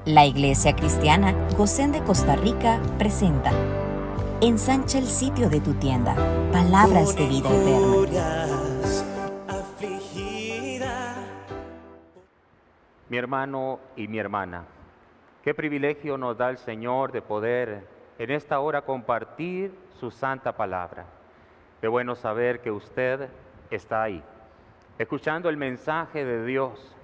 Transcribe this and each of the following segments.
La Iglesia Cristiana Gosén de Costa Rica presenta Ensancha el sitio de tu tienda, palabras de vida eterna. Mi hermano y mi hermana, qué privilegio nos da el Señor de poder en esta hora compartir su santa palabra. Qué bueno saber que usted está ahí, escuchando el mensaje de Dios.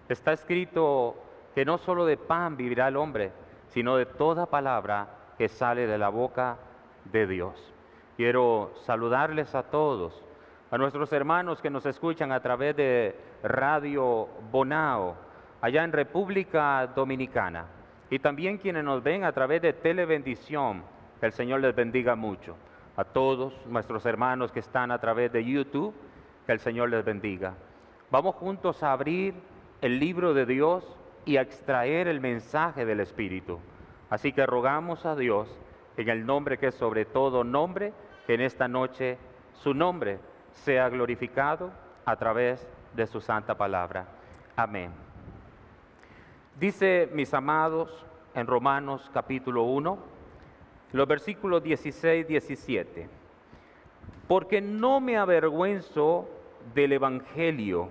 Está escrito que no solo de pan vivirá el hombre, sino de toda palabra que sale de la boca de Dios. Quiero saludarles a todos, a nuestros hermanos que nos escuchan a través de Radio Bonao, allá en República Dominicana, y también quienes nos ven a través de Telebendición. Que el Señor les bendiga mucho. A todos nuestros hermanos que están a través de YouTube, que el Señor les bendiga. Vamos juntos a abrir el libro de Dios y a extraer el mensaje del Espíritu. Así que rogamos a Dios, en el nombre que es sobre todo nombre, que en esta noche su nombre sea glorificado a través de su santa palabra. Amén. Dice, mis amados, en Romanos capítulo 1, los versículos 16-17, porque no me avergüenzo del Evangelio,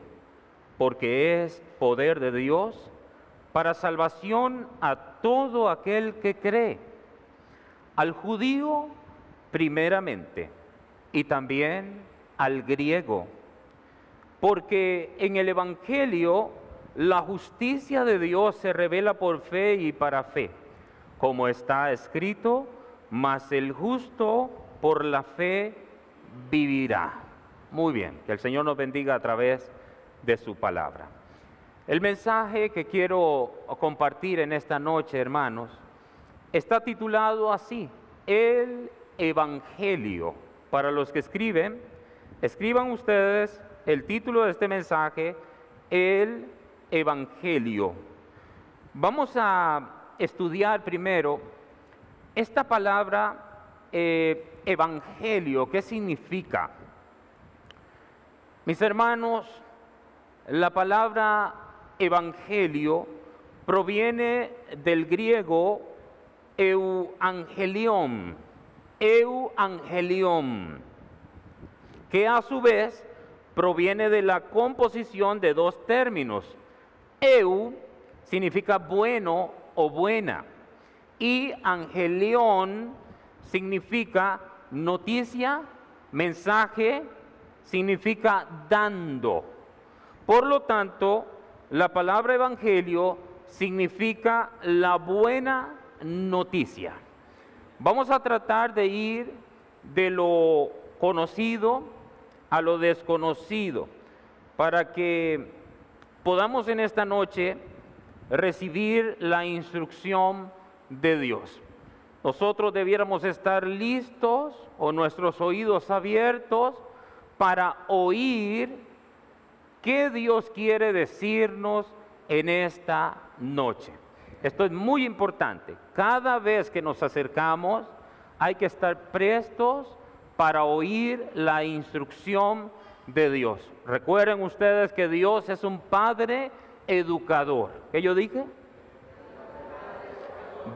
porque es poder de Dios para salvación a todo aquel que cree, al judío primeramente y también al griego, porque en el Evangelio la justicia de Dios se revela por fe y para fe, como está escrito, mas el justo por la fe vivirá. Muy bien, que el Señor nos bendiga a través de su palabra. El mensaje que quiero compartir en esta noche, hermanos, está titulado así: el Evangelio. Para los que escriben, escriban ustedes el título de este mensaje, el Evangelio. Vamos a estudiar primero esta palabra Evangelio. ¿Qué significa? Mis hermanos, la palabra Evangelio proviene del griego euangelion, que a su vez proviene de la composición de dos términos. Eu significa bueno o buena, y angelion significa noticia, mensaje, significa dando. Por lo tanto, la palabra evangelio significa la buena noticia. Vamos a tratar de ir de lo conocido a lo desconocido, para que podamos en esta noche recibir la instrucción de Dios. Nosotros debiéramos estar listos o nuestros oídos abiertos para oír qué Dios quiere decirnos en esta noche. Esto es muy importante. Cada vez que nos acercamos hay que estar prestos para oír la instrucción de Dios. Recuerden ustedes que Dios es un Padre educador. ¿Qué yo dije?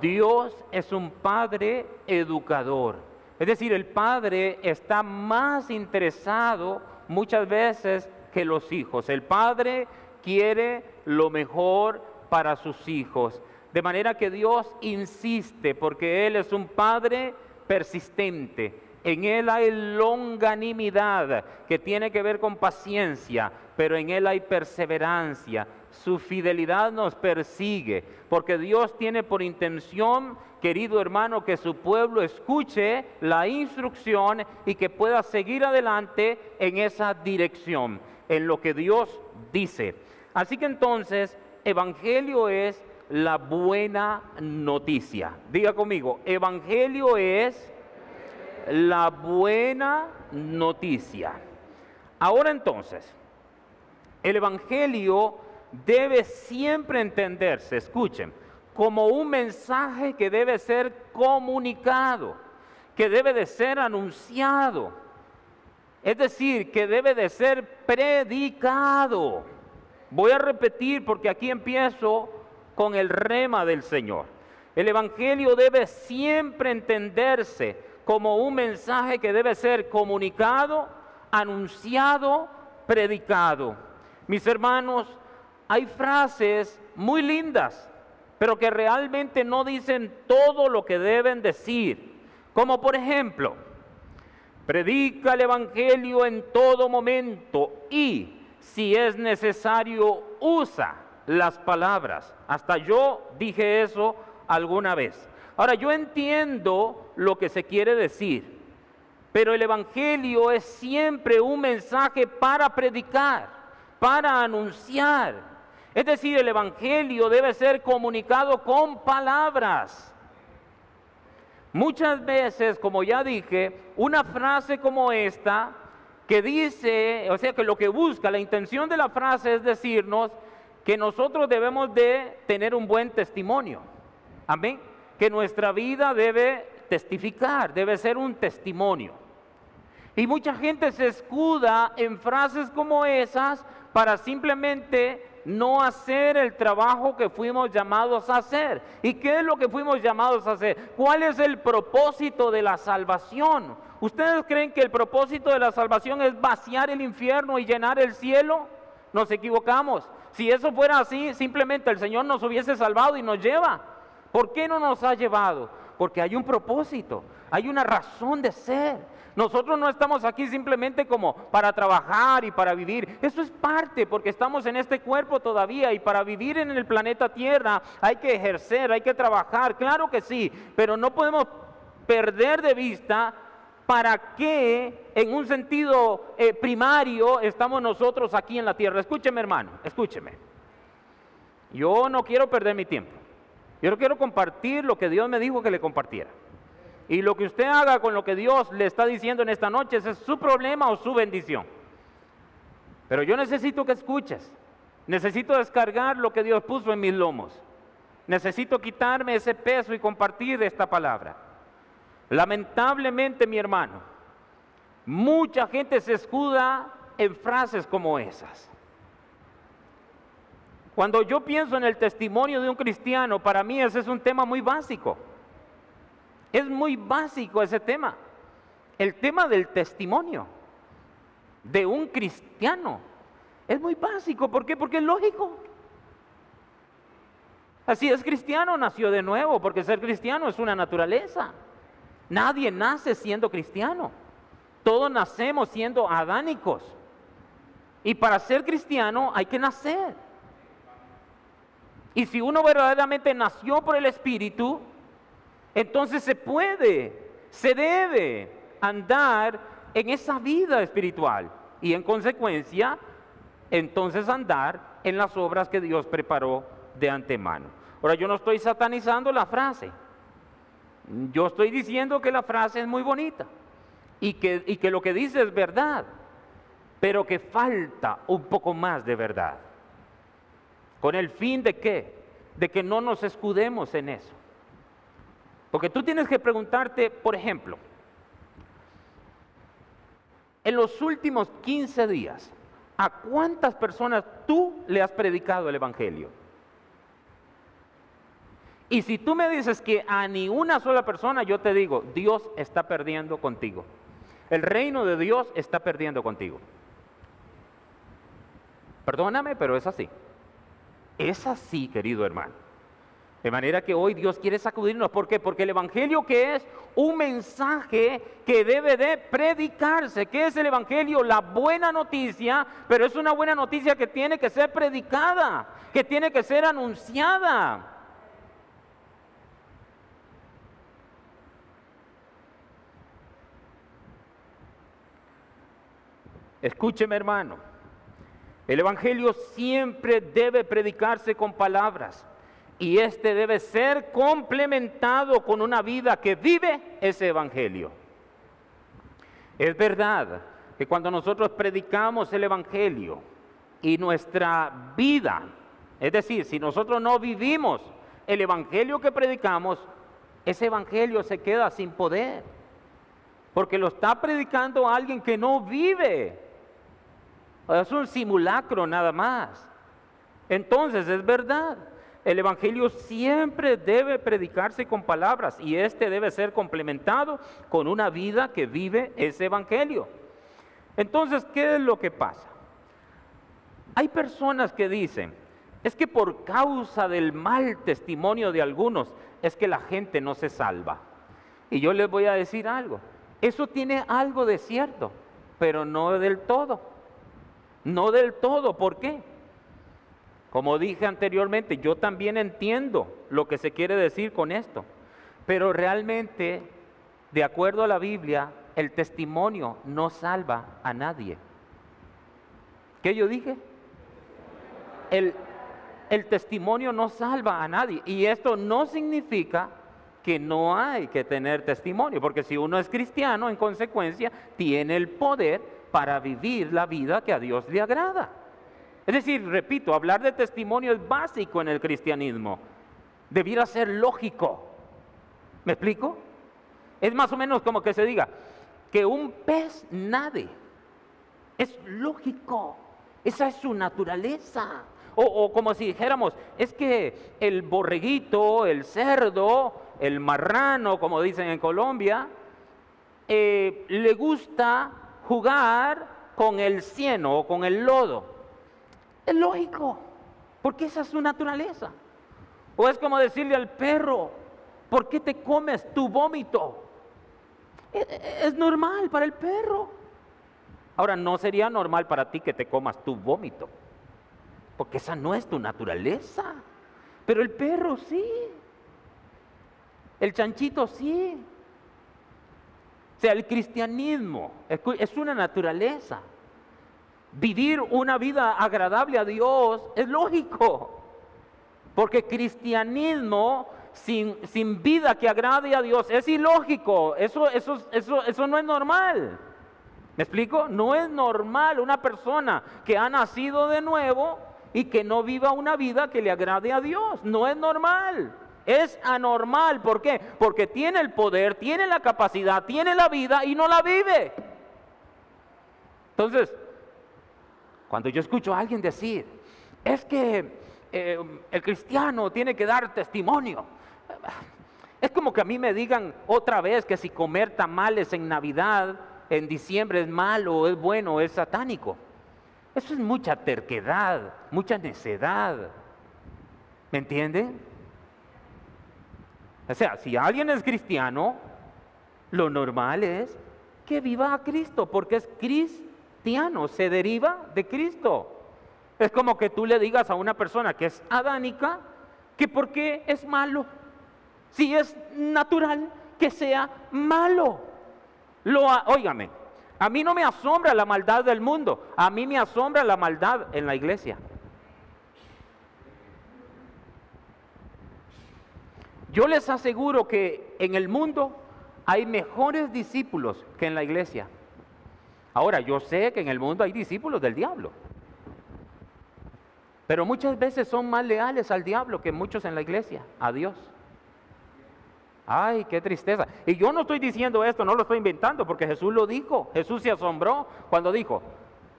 Dios es un Padre educador. Es decir, el Padre está más interesado muchas veces que los hijos. El Padre quiere lo mejor para sus hijos. De manera que Dios insiste, porque Él es un Padre persistente. En Él hay longanimidad, que tiene que ver con paciencia, pero en Él hay perseverancia. Su fidelidad nos persigue, porque Dios tiene por intención, querido hermano, que su pueblo escuche la instrucción y que pueda seguir adelante en esa dirección, en lo que Dios dice. Así que entonces, evangelio es la buena noticia. Diga conmigo, evangelio es la buena noticia. Ahora entonces, el evangelio debe siempre entenderse, escuchen, como un mensaje que debe ser comunicado, que debe de ser anunciado, es decir, que debe de ser predicado. Voy a repetir porque aquí empiezo con el rema del Señor. El Evangelio debe siempre entenderse como un mensaje que debe ser comunicado, anunciado, predicado. Mis hermanos, hay frases muy lindas, pero que realmente no dicen todo lo que deben decir. Como por ejemplo, predica el Evangelio en todo momento y, si es necesario, usa las palabras. Hasta yo dije eso alguna vez. Ahora, yo entiendo lo que se quiere decir, pero el Evangelio es siempre un mensaje para predicar, para anunciar. Es decir, el Evangelio debe ser comunicado con palabras. Muchas veces, como ya dije, una frase como esta, que dice, o sea, que lo que busca, la intención de la frase es decirnos que nosotros debemos de tener un buen testimonio. Amén. Que nuestra vida debe testificar, debe ser un testimonio. Y mucha gente se escuda en frases como esas para simplemente no hacer el trabajo que fuimos llamados a hacer. ¿Y qué es lo que fuimos llamados a hacer? ¿Cuál es el propósito de la salvación? ¿Ustedes creen que el propósito de la salvación es vaciar el infierno y llenar el cielo? Nos equivocamos. Si eso fuera así, simplemente el Señor nos hubiese salvado y nos lleva. ¿Por qué no nos ha llevado? Porque hay un propósito, hay una razón de ser. Nosotros no estamos aquí simplemente como para trabajar y para vivir. Eso es parte, porque estamos en este cuerpo todavía, y para vivir en el planeta Tierra hay que ejercer, hay que trabajar, claro que sí, pero no podemos perder de vista para qué, en un sentido primario, estamos nosotros aquí en la tierra. Escúcheme, hermano, escúcheme. Yo no quiero perder mi tiempo. Yo no quiero compartir lo que Dios me dijo que le compartiera. Y lo que usted haga con lo que Dios le está diciendo en esta noche, ese es su problema o su bendición. Pero yo necesito que escuches. Necesito descargar lo que Dios puso en mis lomos. Necesito quitarme ese peso y compartir esta palabra. Lamentablemente, mi hermano, mucha gente se escuda en frases como esas. Cuando yo pienso en el testimonio de un cristiano, para mí ese es un tema muy básico. Es muy básico ese tema. El tema del testimonio de un cristiano es muy básico. ¿Por qué? Porque es lógico. Así es, cristiano nació de nuevo, porque ser cristiano es una naturaleza. Nadie nace siendo cristiano. Todos nacemos siendo adánicos. Y para ser cristiano hay que nacer. Y si uno verdaderamente nació por el Espíritu, entonces se debe andar en esa vida espiritual. Y en consecuencia, entonces andar en las obras que Dios preparó de antemano. Ahora, yo no estoy satanizando la frase. Yo estoy diciendo que la frase es muy bonita y que lo que dice es verdad, pero que falta un poco más de verdad. ¿Con el fin de qué? De que no nos escudemos en eso. Porque tú tienes que preguntarte, por ejemplo, en los últimos 15 días, ¿a cuántas personas tú le has predicado el Evangelio? Y si tú me dices que a ni una sola persona, yo te digo, Dios está perdiendo contigo. El reino de Dios está perdiendo contigo. Perdóname, pero es así. Es así, querido hermano. De manera que hoy Dios quiere sacudirnos. ¿Por qué? Porque el Evangelio, que es un mensaje que debe de predicarse. ¿Qué es el Evangelio? La buena noticia, pero es una buena noticia que tiene que ser predicada, que tiene que ser anunciada. Escúcheme, hermano. El Evangelio siempre debe predicarse con palabras. Y este debe ser complementado con una vida que vive ese Evangelio. Es verdad que cuando nosotros predicamos el Evangelio y nuestra vida, es decir, si nosotros no vivimos el Evangelio que predicamos, ese Evangelio se queda sin poder. Porque lo está predicando alguien que no vive. Es un simulacro nada más. Entonces, es verdad. el evangelio siempre debe predicarse con palabras y este debe ser complementado con una vida que vive ese evangelio. Entonces, ¿qué es lo que pasa? Hay personas que dicen, es que por causa del mal testimonio de algunos, es que la gente no se salva. Y yo les voy a decir algo, eso tiene algo de cierto, pero no del todo. No del todo, ¿por qué? Como dije anteriormente, yo también entiendo lo que se quiere decir con esto, pero realmente, de acuerdo a la Biblia, el testimonio no salva a nadie. ¿Qué yo dije? El testimonio no salva a nadie, y esto no significa que no hay que tener testimonio, porque si uno es cristiano, en consecuencia, tiene el poder para vivir la vida que a Dios le agrada. Es decir, repito, hablar de testimonio es básico en el cristianismo. Debiera ser lógico. ¿Me explico? Es más o menos como que se diga que un pez nade. Es lógico. Esa es su naturaleza. O como si dijéramos, es que el borreguito, el cerdo, el marrano, como dicen en Colombia, le gusta jugar con el cieno o con el lodo. Es lógico, porque esa es su naturaleza. O es como decirle al perro, ¿por qué te comes tu vómito? Es normal para el perro. Ahora, no sería normal para ti que te comas tu vómito, porque esa no es tu naturaleza. Pero el perro sí. El chanchito sí. O sea, el cristianismo es una naturaleza. Vivir una vida agradable a Dios es lógico. Porque cristianismo sin vida que agrade a Dios es ilógico. Eso no es normal. ¿Me explico? No es normal una persona que ha nacido de nuevo y que no viva una vida que le agrade a Dios. No es normal. Es anormal. ¿Por qué? Porque tiene el poder, tiene la capacidad, tiene la vida y no la vive. Entonces, cuando yo escucho a alguien decir, es que el cristiano tiene que dar testimonio, es como que a mí me digan otra vez que si comer tamales en Navidad, en diciembre es malo, es bueno, es satánico. Eso es mucha terquedad, mucha necedad. ¿Me entienden? O sea, si alguien es cristiano, lo normal es que viva a Cristo, porque es cristiano, se deriva de Cristo. Es como que tú le digas a una persona que es adánica, que por qué es malo, si es natural que sea malo. Óigame, a mí no me asombra la maldad del mundo, a mí me asombra la maldad en la iglesia. Yo les aseguro que en el mundo hay mejores discípulos que en la iglesia. Ahora, yo sé que en el mundo hay discípulos del diablo, pero muchas veces son más leales al diablo que muchos en la iglesia, a Dios. Ay, qué tristeza. Y yo no estoy diciendo esto, no lo estoy inventando, porque Jesús lo dijo. Jesús se asombró cuando dijo,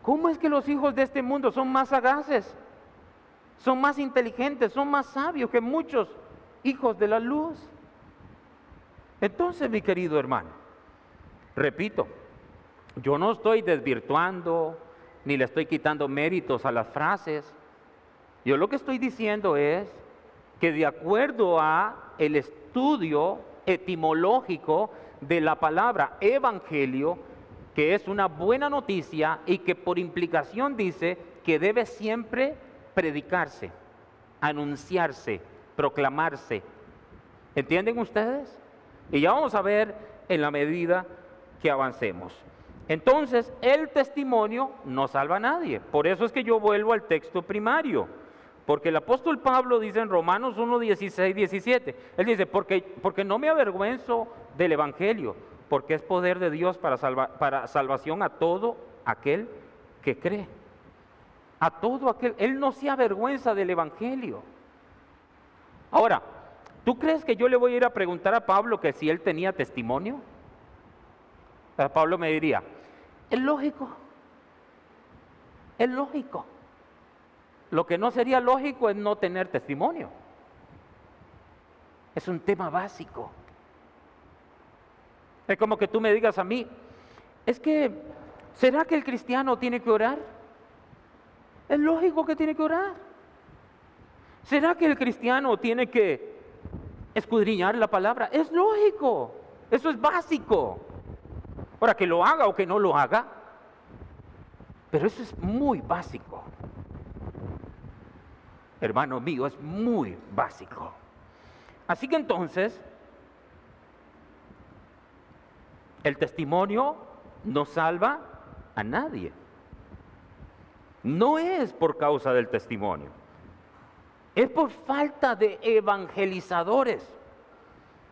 ¿cómo es que los hijos de este mundo son más sagaces, son más inteligentes, son más sabios que muchos hijos de la luz? Entonces, mi querido hermano, repito, yo no estoy desvirtuando ni le estoy quitando méritos a las frases. Yo lo que estoy diciendo es que de acuerdo a el estudio etimológico de la palabra evangelio, que es una buena noticia y que por implicación dice que debe siempre predicarse, anunciarse, proclamarse. ¿Entienden ustedes? Y ya vamos a ver en la medida que avancemos. Entonces, el testimonio no salva a nadie. Por eso es que yo vuelvo al texto primario. Porque el apóstol Pablo dice en Romanos 1, 16, 17, él dice, porque no me avergüenzo del evangelio, porque es poder de Dios para salvación a todo aquel que cree. A todo aquel, él no se avergüenza del evangelio. Ahora, ¿tú crees que yo le voy a ir a preguntar a Pablo que si él tenía testimonio? Pablo me diría, es lógico, es lógico. Lo que no sería lógico es no tener testimonio. Es un tema básico. Es como que tú me digas a mí, ¿será que el cristiano tiene que orar? Es lógico que tiene que orar. ¿Será que el cristiano tiene que escudriñar la palabra? Es lógico, eso es básico. Ahora, que lo haga o que no lo haga, pero eso es muy básico. Hermano mío, es muy básico. Así que entonces, el testimonio no salva a nadie. No es por causa del testimonio, es por falta de evangelizadores,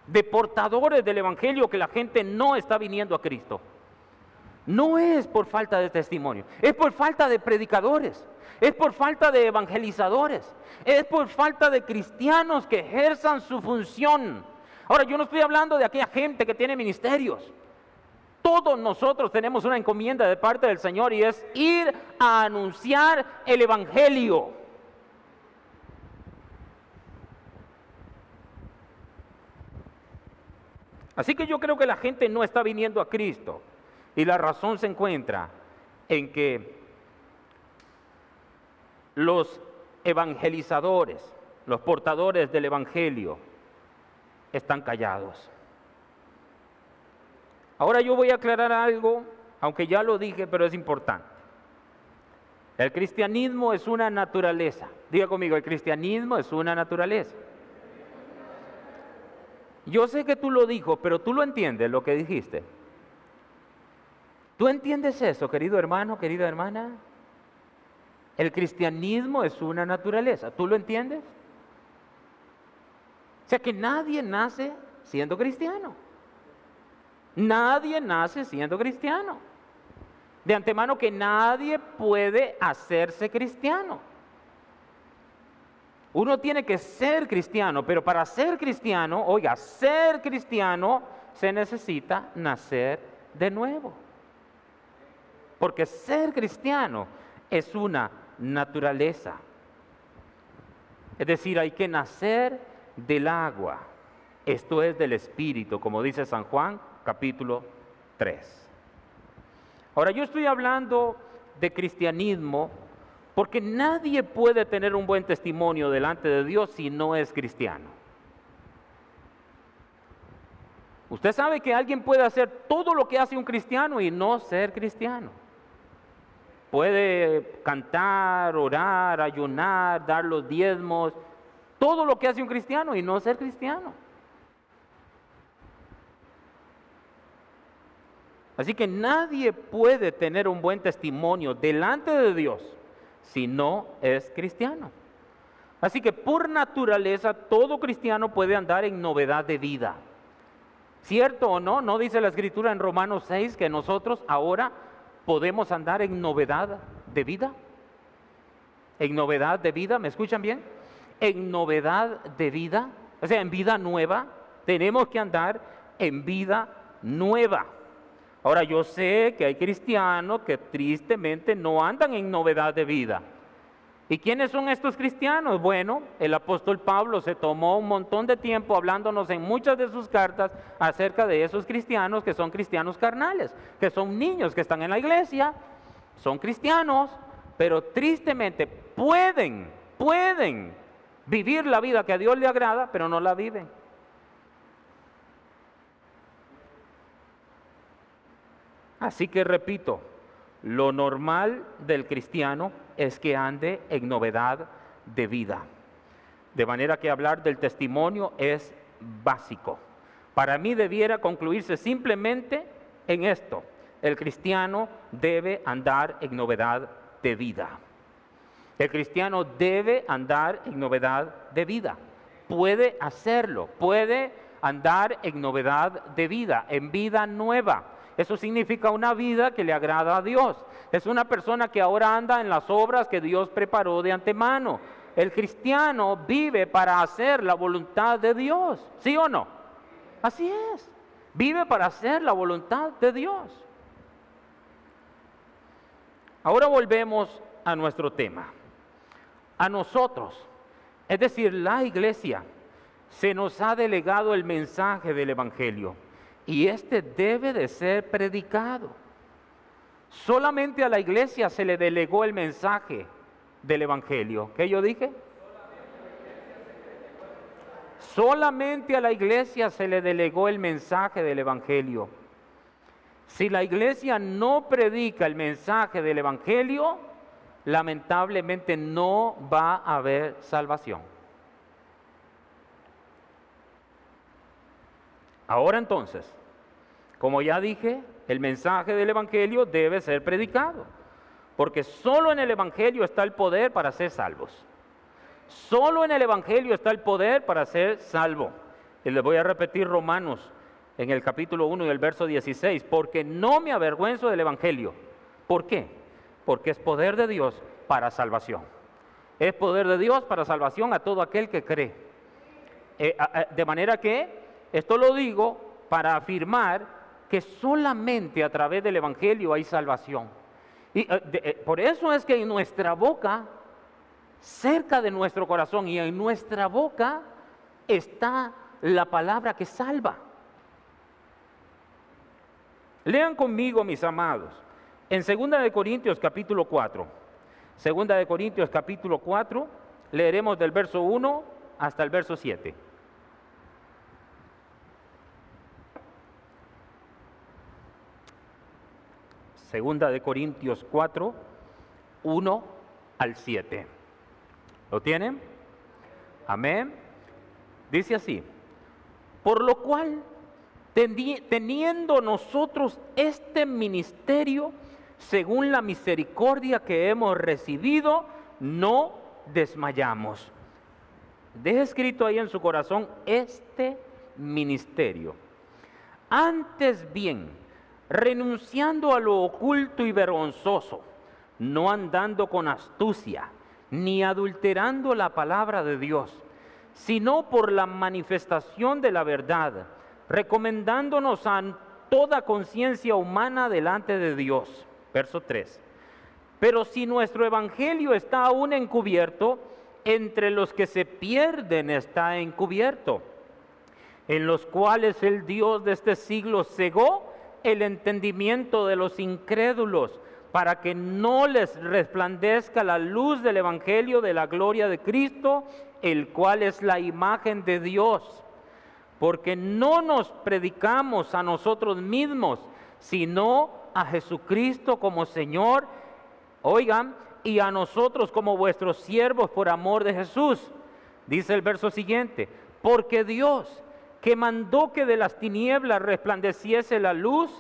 de portadores del evangelio, que la gente no está viniendo a Cristo. No es por falta de testimonio, es por falta de predicadores, es por falta de evangelizadores, es por falta de cristianos que ejerzan su función. Ahora, yo no estoy hablando de aquella gente que tiene ministerios. Todos nosotros tenemos una encomienda de parte del Señor, y es ir a anunciar el evangelio. Así que yo creo que la gente no está viniendo a Cristo, y la razón se encuentra en que los evangelizadores, los portadores del evangelio, están callados. Ahora yo voy a aclarar algo, aunque ya lo dije, pero es importante. El cristianismo es una naturaleza. Diga conmigo, el cristianismo es una naturaleza. Yo sé que tú lo dijo, pero tú lo entiendes lo que dijiste. ¿Tú entiendes eso, querido hermano, querida hermana? El cristianismo es una naturaleza. ¿Tú lo entiendes? O sea que nadie nace siendo cristiano. Nadie nace siendo cristiano. De antemano que nadie puede hacerse cristiano. Uno tiene que ser cristiano, pero para ser cristiano, oiga, ser cristiano se necesita nacer de nuevo. Porque ser cristiano es una naturaleza. Es decir, hay que nacer del agua. Esto es del Espíritu, como dice San Juan, capítulo 3. Ahora, yo estoy hablando de cristianismo porque nadie puede tener un buen testimonio delante de Dios si no es cristiano. Usted sabe que alguien puede hacer todo lo que hace un cristiano y no ser cristiano. Puede cantar, orar, ayunar, dar los diezmos, todo lo que hace un cristiano y no ser cristiano. Así que nadie puede tener un buen testimonio delante de Dios si no es cristiano. Así que por naturaleza todo cristiano puede andar en novedad de vida. ¿Cierto o no? ¿No dice la Escritura en Romanos 6 que nosotros ahora podemos andar en novedad de vida? ¿En novedad de vida? ¿Me escuchan bien? En novedad de vida, o sea, en vida nueva. Tenemos que andar en vida nueva. Ahora, yo sé que hay cristianos que tristemente no andan en novedad de vida. ¿Y quiénes son estos cristianos? Bueno, el apóstol Pablo se tomó un montón de tiempo hablándonos en muchas de sus cartas acerca de esos cristianos que son cristianos carnales, que son niños que están en la iglesia, son cristianos, pero tristemente pueden vivir la vida que a Dios le agrada, pero no la viven. Así que repito, lo normal del cristiano es que ande en novedad de vida. De manera que hablar del testimonio es básico. Para mí debiera concluirse simplemente en esto: el cristiano debe andar en novedad de vida. El cristiano debe andar en novedad de vida. Puede hacerlo, puede andar en novedad de vida, en vida nueva. Eso significa una vida que le agrada a Dios. Es una persona que ahora anda en las obras que Dios preparó de antemano. El cristiano vive para hacer la voluntad de Dios, ¿sí o no? Así es, vive para hacer la voluntad de Dios. Ahora volvemos a nuestro tema. A nosotros, es decir, la iglesia, se nos ha delegado el mensaje del Evangelio y este debe de ser predicado. Solamente a la iglesia se le delegó el mensaje del Evangelio. ¿Qué yo dije? Solamente a la iglesia se le delegó el mensaje del Evangelio. Si la iglesia no predica el mensaje del Evangelio, lamentablemente no va a haber salvación. Ahora entonces, como ya dije, el mensaje del Evangelio debe ser predicado, porque solo en el Evangelio está el poder para ser salvos. Solo en el Evangelio está el poder para ser salvo. Y les voy a repetir Romanos en el capítulo 1 y el verso 16, porque no me avergüenzo del Evangelio. ¿Por qué? Porque es poder de Dios para salvación. Es poder de Dios para salvación a todo aquel que cree. De manera que, esto lo digo para afirmar que solamente a través del Evangelio hay salvación. Y por eso es que en nuestra boca, cerca de nuestro corazón y en nuestra boca está la palabra que salva. Lean conmigo, mis amados, en 2 de Corintios capítulo 4. 2 de Corintios capítulo 4, leeremos del verso 1 hasta el verso 7. Segunda de Corintios 4, 1 al 7. ¿Lo tienen? Amén. Dice así: por lo cual, teniendo nosotros este ministerio, según la misericordia que hemos recibido, no desmayamos. Deje escrito ahí en su corazón este ministerio. Antes bien, renunciando a lo oculto y vergonzoso, no andando con astucia, ni adulterando la palabra de Dios, sino por la manifestación de la verdad, recomendándonos a toda conciencia humana delante de Dios. Verso 3. Pero si nuestro evangelio está aún encubierto, entre los que se pierden está encubierto, en los cuales el Dios de este siglo cegó el entendimiento de los incrédulos, para que no les resplandezca la luz del evangelio de la gloria de Cristo, el cual es la imagen de Dios. Porque no nos predicamos a nosotros mismos, sino a Jesucristo como Señor, oigan, y a nosotros como vuestros siervos por amor de Jesús. Dice el verso siguiente: porque Dios, que mandó que de las tinieblas resplandeciese la luz,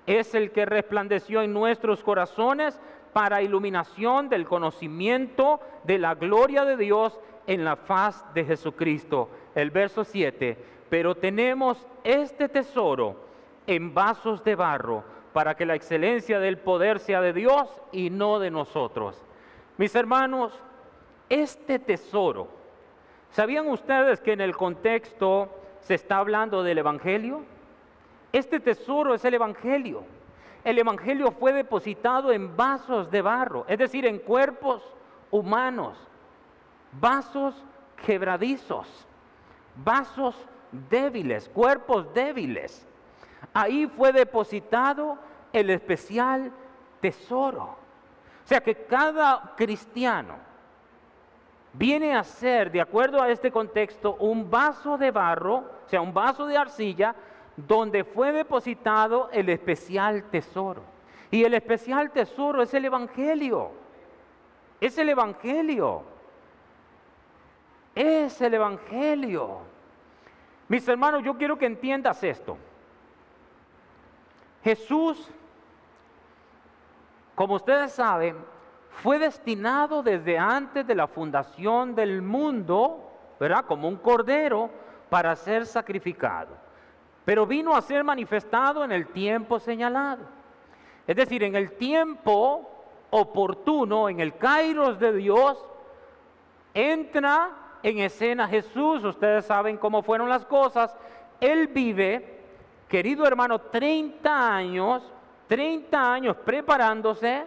es el que resplandeció en nuestros corazones para iluminación del conocimiento de la gloria de Dios en la faz de Jesucristo. El verso 7: pero tenemos este tesoro en vasos de barro, para que la excelencia del poder sea de Dios y no de nosotros. Mis hermanos, este tesoro, ¿sabían ustedes que en el contexto se está hablando del Evangelio? Este tesoro es el Evangelio. El Evangelio fue depositado en vasos de barro, es decir, en cuerpos humanos, vasos quebradizos, vasos débiles, cuerpos débiles. Ahí fue depositado el especial tesoro. O sea que cada cristiano viene a ser, de acuerdo a este contexto, un vaso de barro, o sea, un vaso de arcilla, donde fue depositado el especial tesoro. Y el especial tesoro es el Evangelio. Es el Evangelio. Es el Evangelio. Mis hermanos, yo quiero que entiendas esto. Jesús, como ustedes saben, fue destinado desde antes de la fundación del mundo, ¿verdad?, como un cordero para ser sacrificado. Pero vino a ser manifestado en el tiempo señalado. Es decir, en el tiempo oportuno, en el kairos de Dios, entra en escena Jesús. Ustedes saben cómo fueron las cosas. Él vive, querido hermano, 30 años preparándose.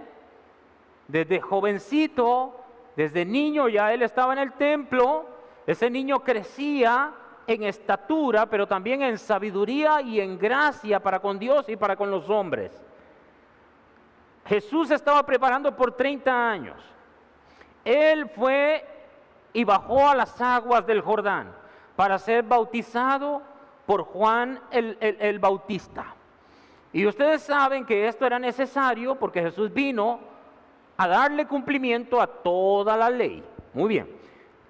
Desde jovencito, desde niño ya él estaba en el templo. Ese niño crecía en estatura, pero también en sabiduría y en gracia para con Dios y para con los hombres. Jesús estaba preparando por 30 años. Él fue y bajó a las aguas del Jordán para ser bautizado por Juan el Bautista. Y ustedes saben que esto era necesario porque Jesús vino a darle cumplimiento a toda la ley. Muy bien.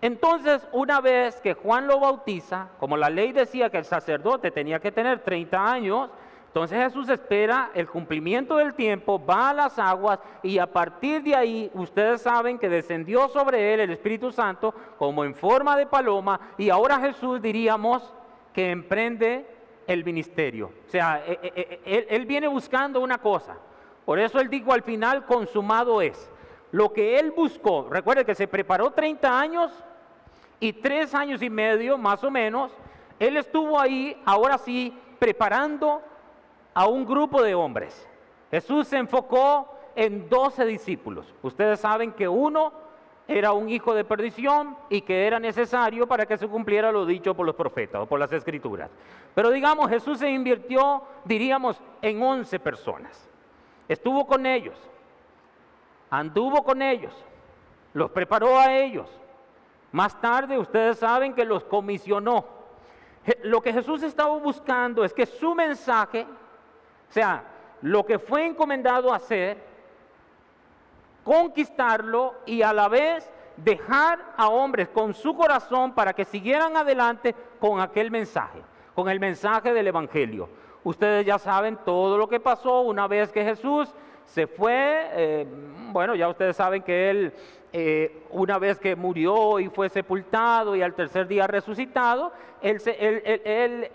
Entonces, una vez que Juan lo bautiza, como la ley decía que el sacerdote tenía que tener 30 años, entonces Jesús espera el cumplimiento del tiempo, va a las aguas y a partir de ahí ustedes saben que descendió sobre él el Espíritu Santo como en forma de paloma y ahora Jesús diríamos que emprende el ministerio. O sea, él viene buscando una cosa. Por eso él dijo al final, consumado es. Lo que él buscó, recuerde que se preparó 30 años y 3 años y medio más o menos, él estuvo ahí, ahora sí, preparando a un grupo de hombres. Jesús se enfocó en 12 discípulos. Ustedes saben que uno era un hijo de perdición y que era necesario para que se cumpliera lo dicho por los profetas o por las escrituras. Pero digamos, Jesús se invirtió, diríamos, en 11 personas. Estuvo con ellos, anduvo con ellos, los preparó a ellos. Más tarde ustedes saben que los comisionó. Lo que Jesús estaba buscando es que su mensaje, o sea, lo que fue encomendado a hacer, conquistarlo y a la vez dejar a hombres con su corazón para que siguieran adelante con aquel mensaje, con el mensaje del Evangelio. Ustedes ya saben todo lo que pasó una vez que Jesús se fue. Bueno, ya ustedes saben que él, una vez que murió y fue sepultado y al tercer día resucitado, él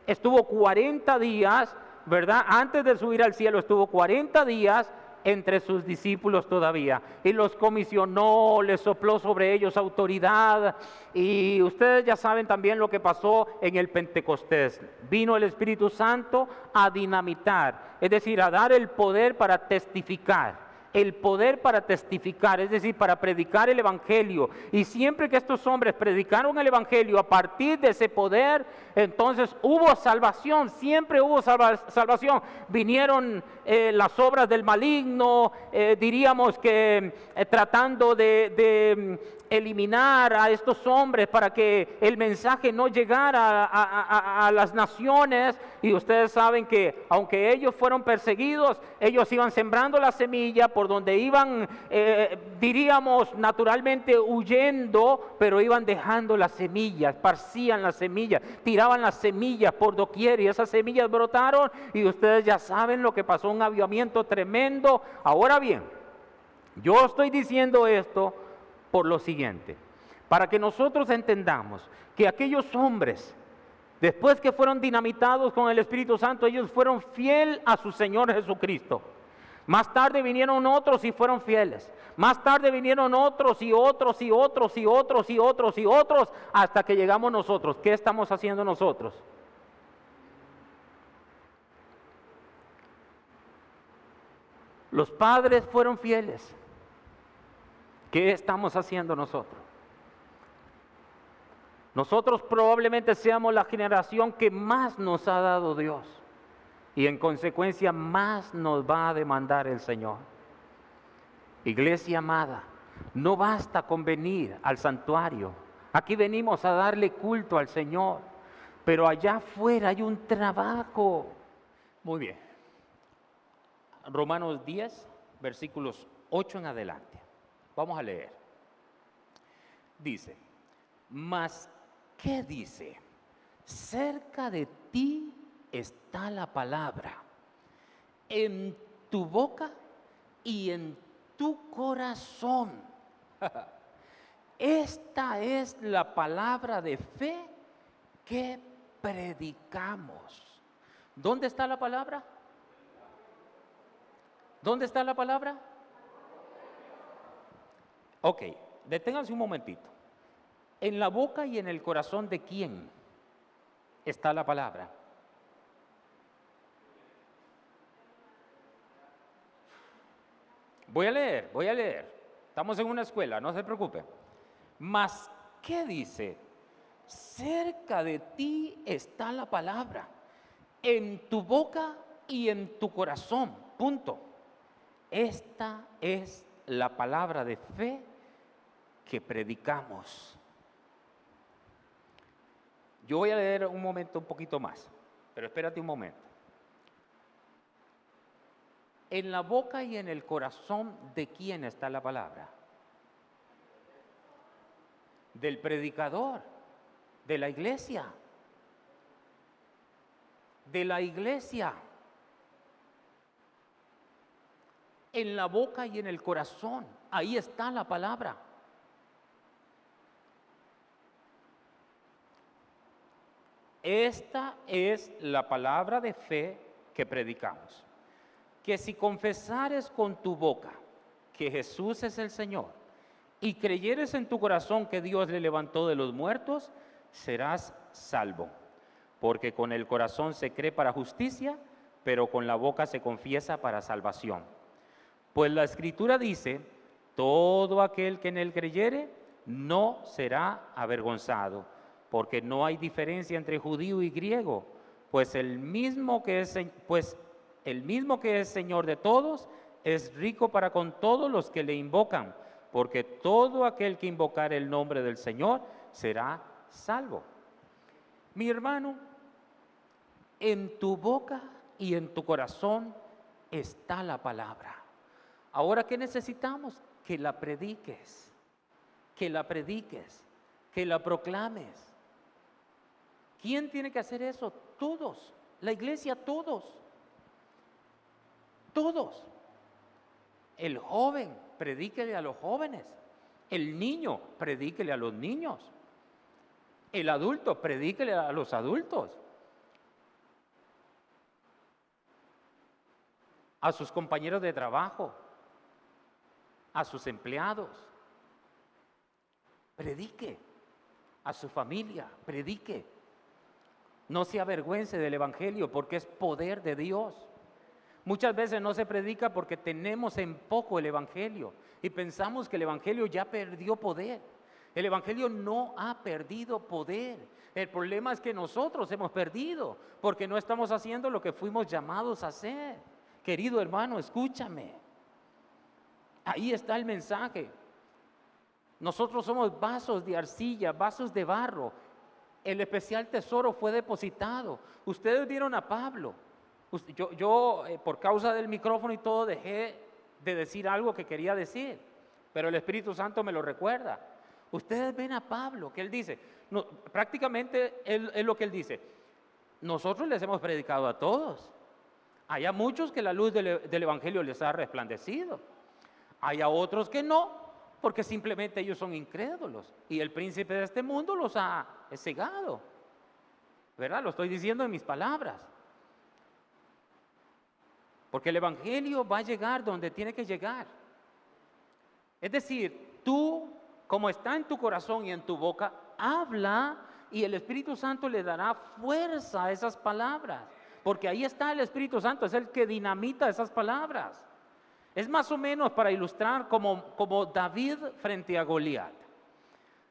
estuvo 40 días, ¿verdad? Antes de subir al cielo estuvo 40 días entre sus discípulos todavía, y los comisionó, les sopló sobre ellos autoridad, y ustedes ya saben también lo que pasó en el Pentecostés. Vino el Espíritu Santo a dinamitar, es decir, a dar el poder para testificar. El poder para testificar, es decir, para predicar el Evangelio. Y siempre que estos hombres predicaron el Evangelio, a partir de ese poder, entonces hubo salvación, siempre hubo salvación. Vinieron las obras del maligno, diríamos que tratando de eliminar a estos hombres para que el mensaje no llegara a las naciones. Y ustedes saben que aunque ellos fueron perseguidos, ellos iban sembrando la semilla por donde iban, diríamos naturalmente huyendo, pero iban dejando las semillas, esparcían las semillas, tiraban las semillas por doquier y esas semillas brotaron y ustedes ya saben lo que pasó, un avivamiento tremendo. Ahora bien, yo estoy diciendo esto por lo siguiente, para que nosotros entendamos que aquellos hombres, después que fueron dinamitados con el Espíritu Santo, ellos fueron fieles a su Señor Jesucristo. Más tarde vinieron otros y fueron fieles. Más tarde vinieron otros y otros y otros y otros y otros y otros, hasta que llegamos nosotros. ¿Qué estamos haciendo nosotros? Los padres fueron fieles. ¿Qué estamos haciendo nosotros? Nosotros probablemente seamos la generación que más nos ha dado Dios y en consecuencia más nos va a demandar el Señor. Iglesia amada, no basta con venir al santuario. Aquí venimos a darle culto al Señor, pero allá afuera hay un trabajo. Muy bien. Romanos 10, versículos 8 en adelante. Vamos a leer. Dice, mas ¿qué dice? Cerca de ti está la palabra, en tu boca y en tu corazón. Esta es la palabra de fe que predicamos. ¿Dónde está la palabra? ¿Dónde está la palabra? Ok, deténganse un momentito. ¿En la boca y en el corazón de quién está la palabra? Voy a leer. Estamos en una escuela, no se preocupe. Mas, ¿qué dice? cerca de ti está la palabra, en tu boca y en tu corazón, punto. Esta es la palabra de fe que predicamos. Yo voy a leer un momento un poquito más, pero espérate un momento. En la boca y en el corazón, ¿de quién está la palabra? Del predicador, de la iglesia. De la iglesia. En la boca y en el corazón, ahí está la palabra. Esta es la palabra de fe que predicamos. Que si confesares con tu boca que Jesús es el Señor y creyeres en tu corazón que Dios le levantó de los muertos, serás salvo. Porque con el corazón se cree para justicia, pero con la boca se confiesa para salvación. Pues la Escritura dice, todo aquel que en él creyere no será avergonzado, porque no hay diferencia entre judío y griego, pues el mismo que es Señor de todos, es rico para con todos los que le invocan, porque todo aquel que invocare el nombre del Señor será salvo. Mi hermano, en tu boca y en tu corazón está la palabra. Ahora, ¿qué necesitamos? Que la prediques, que la prediques, que la proclames. ¿Quién tiene que hacer eso? Todos, la iglesia, todos. Todos. El joven, predíquele a los jóvenes. El niño, predíquele a los niños. El adulto, predíquele a los adultos. A sus compañeros de trabajo, a sus empleados. Predique. A su familia, predique. No se avergüence del evangelio porque es poder de Dios. Muchas veces no se predica porque tenemos en poco el evangelio y pensamos que el evangelio ya perdió poder. El evangelio no ha perdido poder. El problema es que nosotros hemos perdido porque no estamos haciendo lo que fuimos llamados a hacer. Querido hermano, escúchame. Ahí está el mensaje. Nosotros somos vasos de arcilla, vasos de barro. El especial tesoro fue depositado. Ustedes vieron a Pablo. Yo por causa del micrófono y todo dejé de decir algo que quería decir, pero el Espíritu Santo me lo recuerda. Ustedes ven a Pablo, que él dice, prácticamente es lo que él dice. Nosotros les hemos predicado a todos. Hay a muchos que la luz del Evangelio les ha resplandecido. Hay a otros que no, porque simplemente ellos son incrédulos y el príncipe de este mundo los ha cegado. ¿Verdad? Lo estoy diciendo en mis palabras. Porque el evangelio va a llegar donde tiene que llegar. Es decir, tú, como está en tu corazón y en tu boca, habla y el Espíritu Santo le dará fuerza a esas palabras. Porque ahí está el Espíritu Santo, es el que dinamita esas palabras. Es más o menos para ilustrar como David frente a Goliat.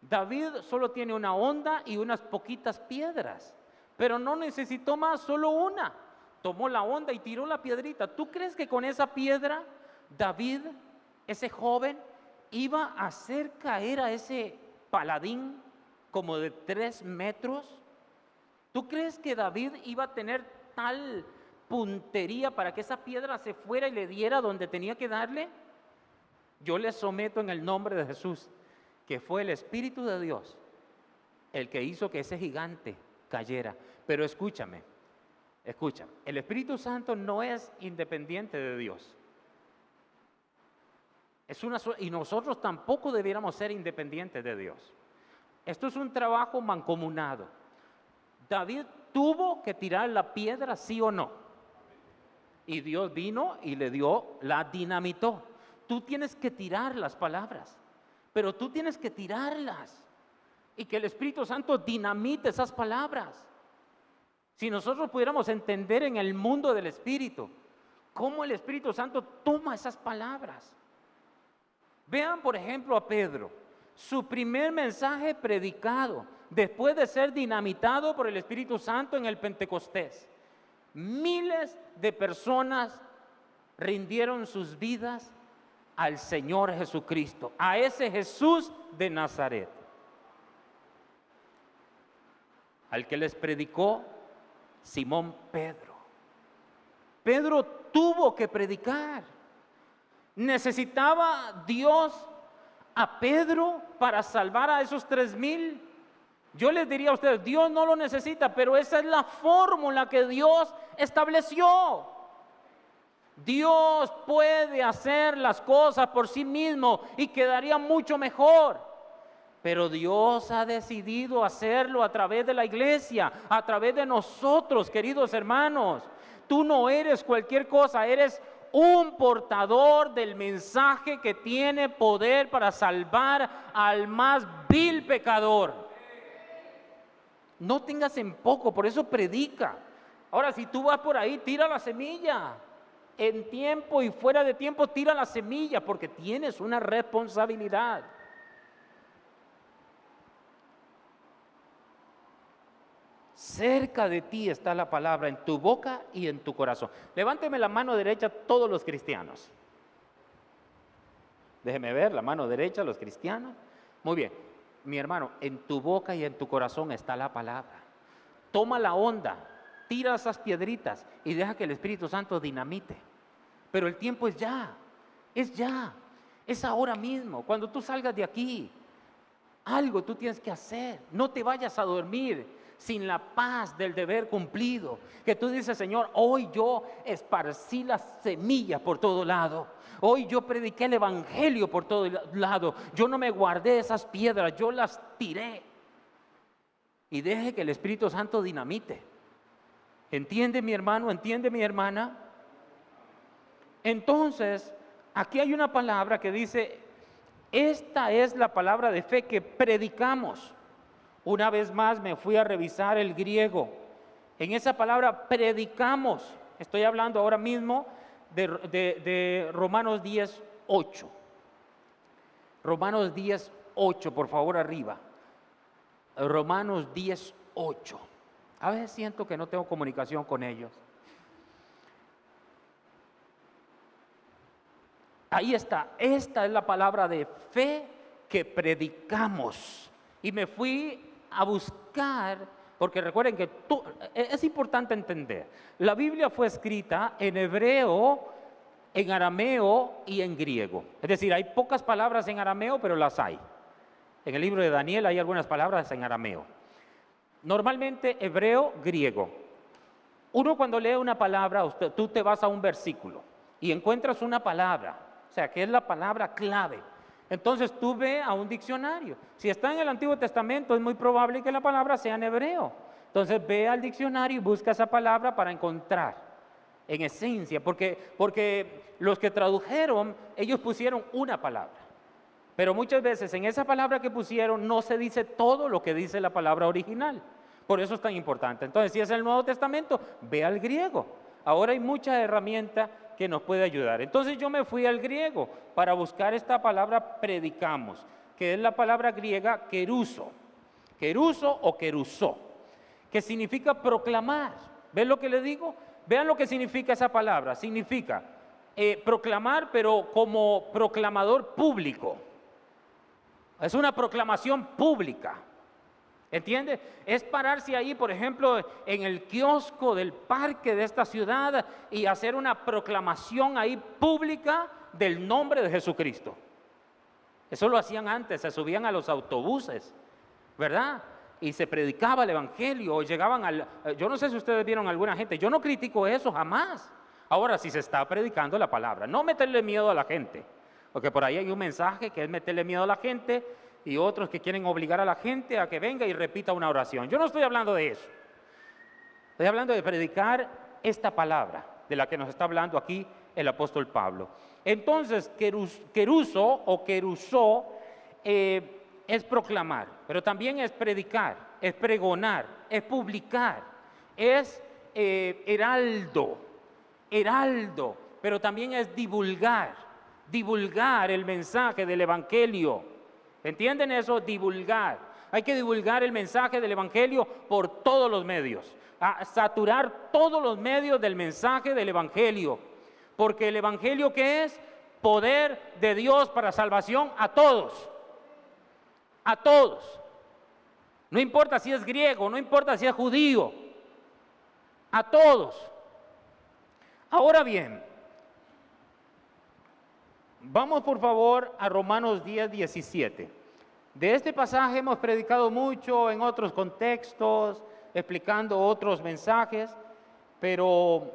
David solo tiene una honda y unas poquitas piedras, pero no necesitó más, solo una. Tomó la honda y tiró la piedrita. ¿Tú crees que con esa piedra David, ese joven, iba a hacer caer a ese paladín como de 3 metros? ¿Tú crees que David iba a tener tal puntería para que esa piedra se fuera y le diera donde tenía que darle? Yo le someto en el nombre de Jesús, que fue el Espíritu de Dios el que hizo que ese gigante cayera. Pero escúchame, el Espíritu Santo no es independiente de Dios. Y nosotros tampoco debiéramos ser independientes de Dios. Esto es un trabajo mancomunado. David tuvo que tirar la piedra, sí o no. Y Dios vino y le dio, la dinamitó. Tú tienes que tirar las palabras, pero tú tienes que tirarlas. Y que el Espíritu Santo dinamite esas palabras. Si nosotros pudiéramos entender en el mundo del Espíritu, cómo el Espíritu Santo toma esas palabras. Vean por ejemplo a Pedro, su primer mensaje predicado. después de ser dinamitado por el Espíritu Santo en el Pentecostés, miles de personas rindieron sus vidas al Señor Jesucristo, a ese Jesús de Nazaret, al que les predicó Simón Pedro. Pedro tuvo que predicar. ¿Necesitaba Dios a Pedro para salvar a esos 3,000? Yo les diría a ustedes, Dios no lo necesita, pero esa es la fórmula que Dios estableció. Dios puede hacer las cosas por sí mismo y quedaría mucho mejor. Pero Dios ha decidido hacerlo a través de la iglesia, a través de nosotros, queridos hermanos. Tú no eres cualquier cosa, eres un portador del mensaje que tiene poder para salvar al más vil pecador. No tengas en poco, por eso predica. Ahora, si tú vas por ahí, tira la semilla. En tiempo y fuera de tiempo, tira la semilla, porque tienes una responsabilidad. Cerca de ti está la palabra, en tu boca y en tu corazón. Levánteme la mano derecha todos los cristianos. Déjeme ver, la mano derecha, los cristianos. Muy bien, mi hermano, en tu boca y en tu corazón está la palabra. Toma la onda, tira esas piedritas y deja que el Espíritu Santo dinamite. Pero el tiempo es ya, es ahora mismo. Cuando tú salgas de aquí, algo tú tienes que hacer. No te vayas a dormir sin la paz del deber cumplido. Que tú dices, Señor, hoy yo esparcí las semillas por todo lado. Hoy yo prediqué el evangelio por todo lado. Yo no me guardé esas piedras, yo las tiré. Y deje que el Espíritu Santo dinamite. ¿Entiende mi hermano? ¿Entiende mi hermana? Entonces, aquí hay una palabra que dice, esta es la palabra de fe que predicamos. Una vez más me fui a revisar el griego. En esa palabra predicamos, estoy hablando ahora mismo de Romanos 10:8. Romanos 10:8, por favor, arriba. Romanos 10:8. A veces siento que no tengo comunicación con ellos. Ahí está, esta es la palabra de fe que predicamos. Y me fui a buscar, porque recuerden que es importante entender, la Biblia fue escrita en hebreo, en arameo y en griego. Es decir, hay pocas palabras en arameo, pero las hay. En el libro de Daniel hay algunas palabras en arameo. Normalmente hebreo, griego. Uno cuando lee una palabra, tú te vas a un versículo y encuentras una palabra, o sea, que es la palabra clave. Entonces tú ve a un diccionario. Si está en el Antiguo Testamento, es muy probable que la palabra sea en hebreo. Entonces ve al diccionario y busca esa palabra para encontrar, en esencia, porque los que tradujeron, ellos pusieron una palabra. Pero muchas veces en esa palabra que pusieron no se dice todo lo que dice la palabra original. Por eso es tan importante. Entonces, si es el Nuevo Testamento, ve al griego. Ahora hay muchas herramientas que nos puede ayudar. Entonces yo me fui al griego para buscar esta palabra predicamos, que es la palabra griega keruso o kerusó, que significa proclamar. ¿Ven lo que le digo? Vean lo que significa esa palabra. Significa proclamar, pero como proclamador público. Es una proclamación pública. ¿Entiende? Es pararse ahí, por ejemplo, en el kiosco del parque de esta ciudad y hacer una proclamación ahí pública del nombre de Jesucristo. Eso lo hacían antes, se subían a los autobuses, ¿verdad? Y se predicaba el evangelio, o llegaban yo no sé si ustedes vieron a alguna gente, yo no critico eso jamás. Ahora, si se está predicando la palabra, no meterle miedo a la gente, porque por ahí hay un mensaje que es meterle miedo a la gente, y otros que quieren obligar a la gente a que venga y repita una oración. Yo no estoy hablando de eso. Estoy hablando de predicar esta palabra de la que nos está hablando aquí el apóstol Pablo. Entonces, keruso o kerusó es proclamar, pero también es predicar, es pregonar, es publicar, es heraldo, pero también es divulgar el mensaje del evangelio. ¿Entienden eso? Divulgar. Hay que divulgar el mensaje del Evangelio por todos los medios, a saturar todos los medios del mensaje del Evangelio. Porque el Evangelio, ¿qué es? Poder de Dios para salvación a todos. A todos. No importa si es griego, no importa si es judío. A todos. Ahora bien, vamos por favor a Romanos 10, 17. De este pasaje hemos predicado mucho en otros contextos, explicando otros mensajes, pero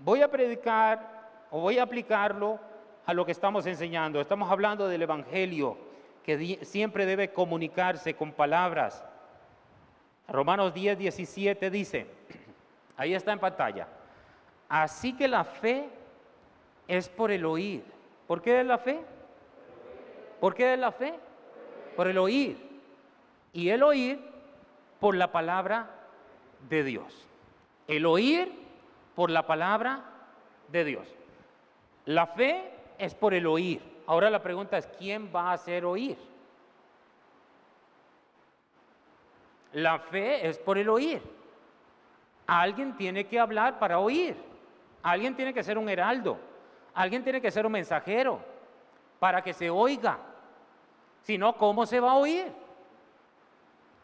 voy a predicar o voy a aplicarlo a lo que estamos enseñando. Estamos hablando del Evangelio, que siempre debe comunicarse con palabras. Romanos 10, 17 dice, ahí está en pantalla, así que la fe es por el oír. ¿Por qué es la fe? ¿Por qué es la fe? Por el oír. Y el oír por la palabra de Dios. El oír por la palabra de Dios. La fe es por el oír. Ahora la pregunta es, ¿quién va a hacer oír? La fe es por el oír. Alguien tiene que hablar para oír. Alguien tiene que ser un heraldo. Alguien tiene que ser un mensajero para que se oiga. Si no, ¿cómo se va a oír?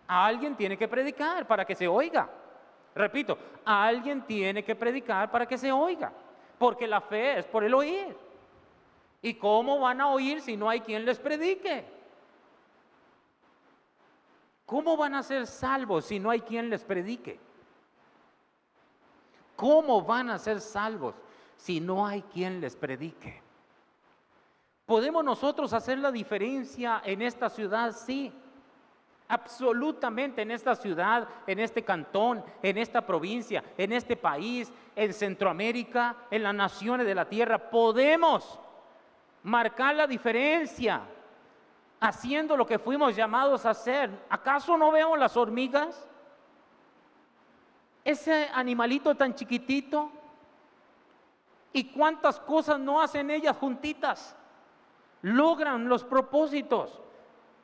Alguien tiene que predicar para que se oiga. Repito, alguien tiene que predicar para que se oiga. Porque la fe es por el oír. ¿Y cómo van a oír si no hay quien les predique? ¿Cómo van a ser salvos si no hay quien les predique? ¿Cómo van a ser salvos si no hay quien les predique? ¿Podemos nosotros hacer la diferencia en esta ciudad? Sí, absolutamente en esta ciudad, en este cantón, en esta provincia, en este país, en Centroamérica, en las naciones de la tierra. Podemos marcar la diferencia haciendo lo que fuimos llamados a hacer. ¿Acaso no vemos las hormigas? Ese animalito tan chiquitito. ¿Y cuántas cosas no hacen ellas juntitas? Logran los propósitos.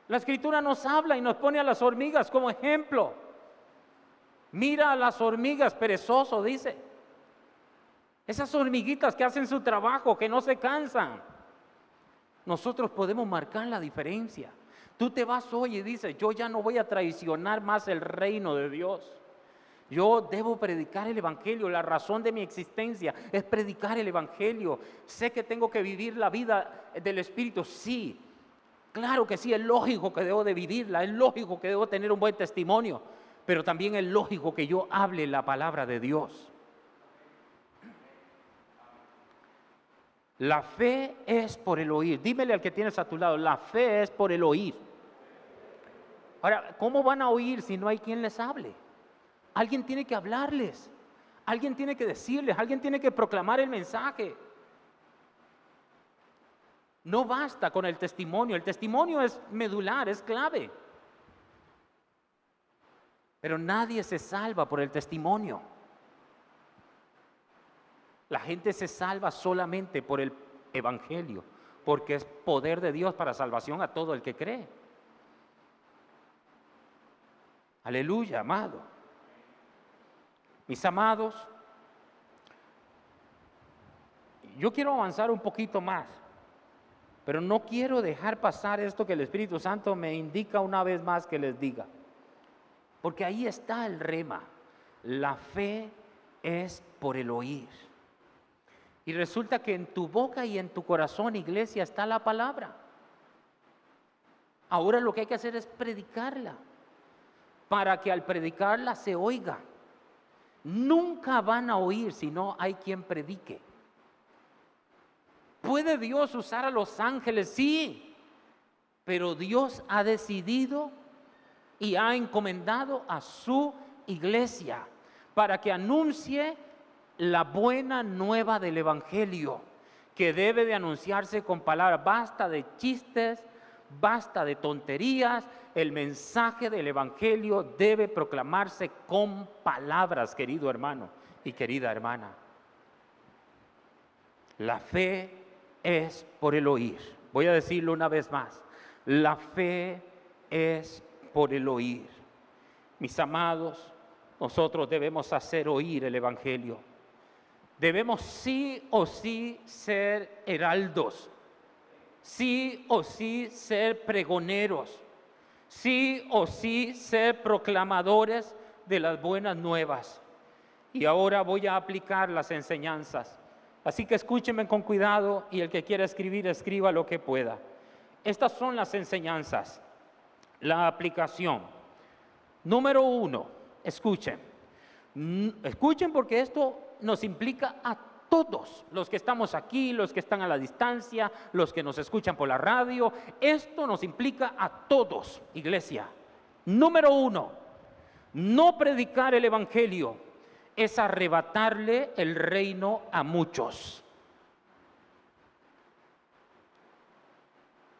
La Escritura nos habla y nos pone a las hormigas como ejemplo. Mira a las hormigas, perezoso, dice. Esas hormiguitas que hacen su trabajo, que no se cansan. Nosotros podemos marcar la diferencia. Tú te vas hoy y dices, yo ya no voy a traicionar más el reino de Dios. Yo debo predicar el Evangelio. La razón de mi existencia es predicar el Evangelio. Sé que tengo que vivir la vida del Espíritu, sí. Claro que sí, es lógico que debo de vivirla, es lógico que debo tener un buen testimonio, pero también es lógico que yo hable la palabra de Dios. La fe es por el oír. Dímele al que tienes a tu lado, la fe es por el oír. Ahora, ¿cómo van a oír si no hay quien les hable? Alguien tiene que hablarles, alguien tiene que decirles, alguien tiene que proclamar el mensaje. No basta con el testimonio es medular, es clave. Pero nadie se salva por el testimonio. La gente se salva solamente por el Evangelio, porque es poder de Dios para salvación a todo el que cree. Aleluya, amado. Mis amados, yo quiero avanzar un poquito más, pero no quiero dejar pasar esto que el Espíritu Santo me indica una vez más que les diga. Porque ahí está el rema. La fe es por el oír. Y resulta que en tu boca y en tu corazón, iglesia, está la palabra. Ahora lo que hay que hacer es predicarla, para que al predicarla se oiga. Nunca van a oír si no hay quien predique. ¿Puede Dios usar a los ángeles? Sí, pero Dios ha decidido y ha encomendado a su iglesia para que anuncie la buena nueva del Evangelio, que debe de anunciarse con palabras. Basta de chistes, basta de tonterías. El mensaje del Evangelio debe proclamarse con palabras, querido hermano y querida hermana. La fe es por el oír. Voy a decirlo una vez más. La fe es por el oír. Mis amados, nosotros debemos hacer oír el Evangelio. Debemos sí o sí ser heraldos, sí o sí ser pregoneros, sí o sí ser proclamadores de las buenas nuevas. Y ahora voy a aplicar las enseñanzas. Así que escúchenme con cuidado y el que quiera escribir, escriba lo que pueda. Estas son las enseñanzas, la aplicación. Número 1, escuchen. Escuchen porque esto nos implica a todos, los que estamos aquí, los que están a la distancia, los que nos escuchan por la radio. Esto nos implica a todos, iglesia. Número 1, no predicar el Evangelio es arrebatarle el reino a muchos.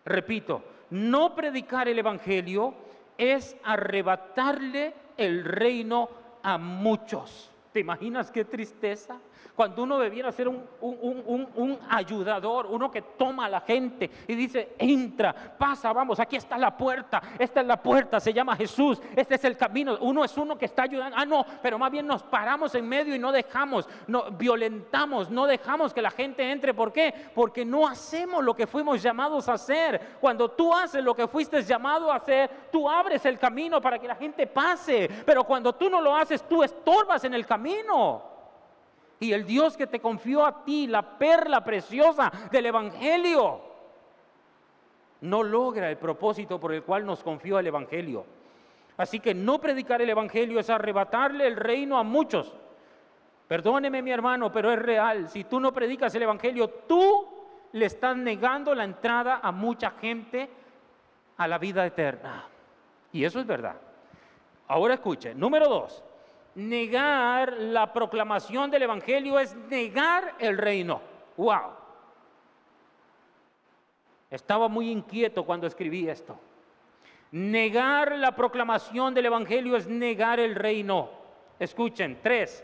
Repito, no predicar el Evangelio es arrebatarle el reino a muchos. ¿Te imaginas qué tristeza? Cuando uno debiera ser un ayudador, uno que toma a la gente y dice, entra, pasa, vamos, aquí está la puerta, esta es la puerta, se llama Jesús, este es el camino. Uno es uno que está ayudando. No, pero más bien nos paramos en medio y no dejamos, no, violentamos, no dejamos que la gente entre. ¿Por qué? Porque no hacemos lo que fuimos llamados a hacer. Cuando tú haces lo que fuiste llamado a hacer, tú abres el camino para que la gente pase. Pero cuando tú no lo haces, tú estorbas en el camino. Y el Dios que te confió a ti, la perla preciosa del Evangelio, no logra el propósito por el cual nos confió el Evangelio. Así que no predicar el Evangelio es arrebatarle el reino a muchos. Perdóneme, mi hermano, pero es real. Si tú no predicas el Evangelio, tú le estás negando la entrada a mucha gente a la vida eterna. Y eso es verdad. Ahora escuche, número 2. Negar la proclamación del Evangelio es negar el reino. ¡Wow! Estaba muy inquieto cuando escribí esto. Negar la proclamación del Evangelio es negar el reino. Escuchen, 3.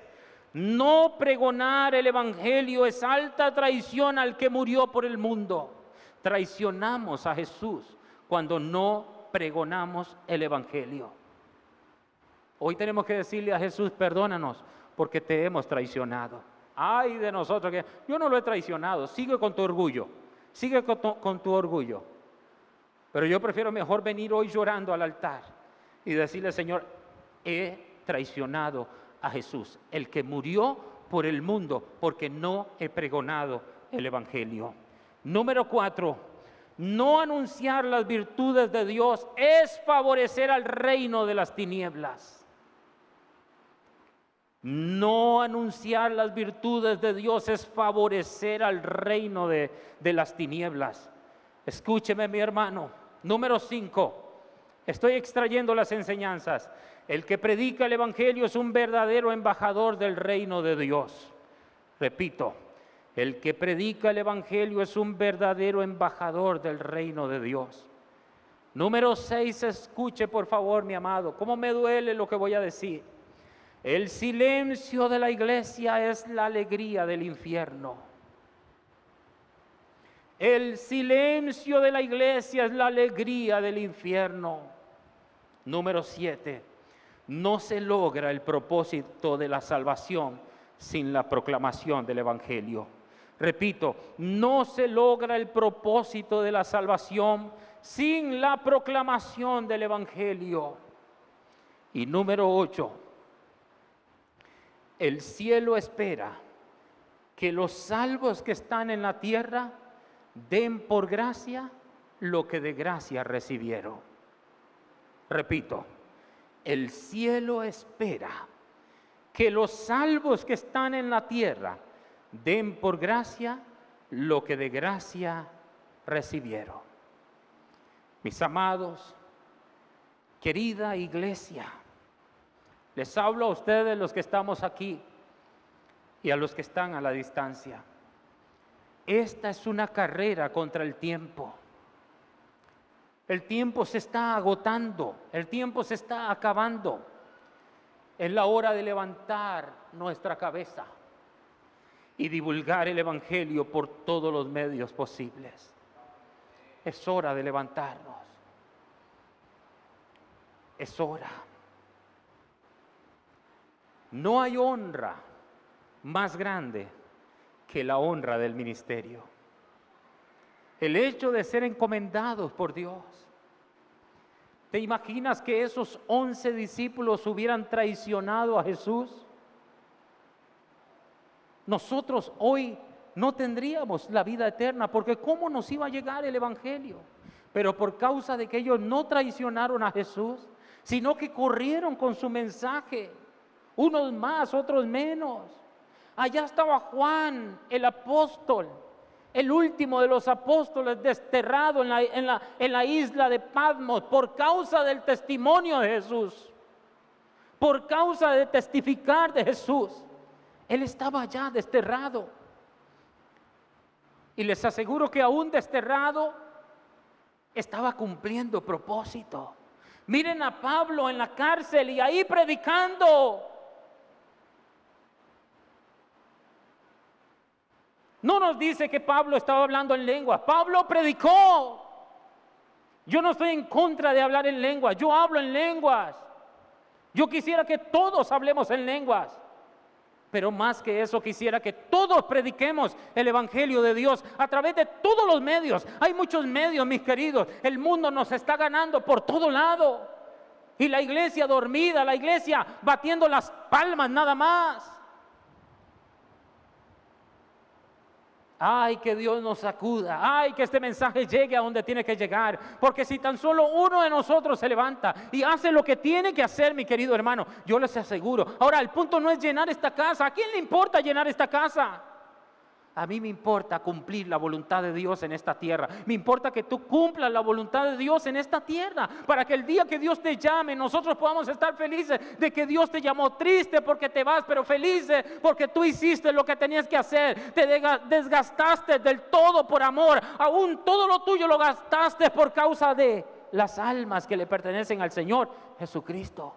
No pregonar el Evangelio es alta traición al que murió por el mundo. Traicionamos a Jesús cuando no pregonamos el Evangelio. Hoy tenemos que decirle a Jesús, perdónanos porque te hemos traicionado. Ay de nosotros, que yo no lo he traicionado. Sigue con tu orgullo, sigue con tu orgullo. Pero yo prefiero mejor venir hoy llorando al altar y decirle, Señor, he traicionado a Jesús, el que murió por el mundo, porque no he pregonado el Evangelio. Número 4, no anunciar las virtudes de Dios es favorecer al reino de las tinieblas. No anunciar las virtudes de Dios es favorecer al reino de las tinieblas. Escúcheme, mi hermano. Número 5. Estoy extrayendo las enseñanzas. El que predica el Evangelio es un verdadero embajador del reino de Dios. Repito, el que predica el Evangelio es un verdadero embajador del reino de Dios. Número 6. Escuche, por favor, mi amado. ¿Cómo me duele lo que voy a decir? El silencio de la iglesia es la alegría del infierno. El silencio de la iglesia es la alegría del infierno. Número 7. No se logra el propósito de la salvación sin la proclamación del Evangelio. Repito, no se logra el propósito de la salvación sin la proclamación del Evangelio. Y número 8. El cielo espera que los salvos que están en la tierra den por gracia lo que de gracia recibieron. Repito, el cielo espera que los salvos que están en la tierra den por gracia lo que de gracia recibieron. Mis amados, querida iglesia, les hablo a ustedes, los que estamos aquí, y a los que están a la distancia. Esta es una carrera contra el tiempo. El tiempo se está agotando, el tiempo se está acabando. Es la hora de levantar nuestra cabeza y divulgar el Evangelio por todos los medios posibles. Es hora de levantarnos. es hora. No hay honra más grande que la honra del ministerio. El hecho de ser encomendados por Dios. ¿Te imaginas que esos 11 discípulos hubieran traicionado a Jesús? Nosotros hoy no tendríamos la vida eterna, porque ¿cómo nos iba a llegar el evangelio? Pero por causa de que ellos no traicionaron a Jesús, sino que corrieron con su mensaje, unos más, otros menos. Allá estaba Juan, el apóstol, el último de los apóstoles, desterrado en la isla de Patmos por causa del testimonio de Jesús, por causa de testificar de Jesús. Él estaba allá desterrado. Y les aseguro que aún desterrado estaba cumpliendo propósito. Miren a Pablo en la cárcel y ahí predicando. No nos dice que Pablo estaba hablando en lenguas. Pablo predicó. Yo no estoy en contra de hablar en lenguas. Yo hablo en lenguas. Yo quisiera que todos hablemos en lenguas. Pero más que eso, quisiera que todos prediquemos el evangelio de Dios a través de todos los medios. Hay muchos medios, mis queridos. El mundo nos está ganando por todo lado. Y la iglesia dormida, la iglesia batiendo las palmas nada más. Ay, que Dios nos sacuda. Ay, que este mensaje llegue a donde tiene que llegar. Porque si tan solo uno de nosotros se levanta y hace lo que tiene que hacer, mi querido hermano, yo les aseguro. Ahora, el punto no es llenar esta casa. ¿A quién le importa llenar esta casa? A mí me importa cumplir la voluntad de Dios en esta tierra. Me importa que tú cumplas la voluntad de Dios en esta tierra, para que el día que Dios te llame, nosotros podamos estar felices de que Dios te llamó, triste porque te vas, pero felices porque tú hiciste lo que tenías que hacer. Te desgastaste del todo por amor. Aún todo lo tuyo lo gastaste por causa de las almas que le pertenecen al Señor Jesucristo.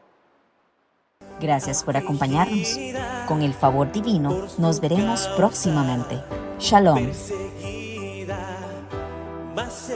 Gracias por acompañarnos. Con el favor divino, nos veremos próximamente. Shalom. Perseguida, mas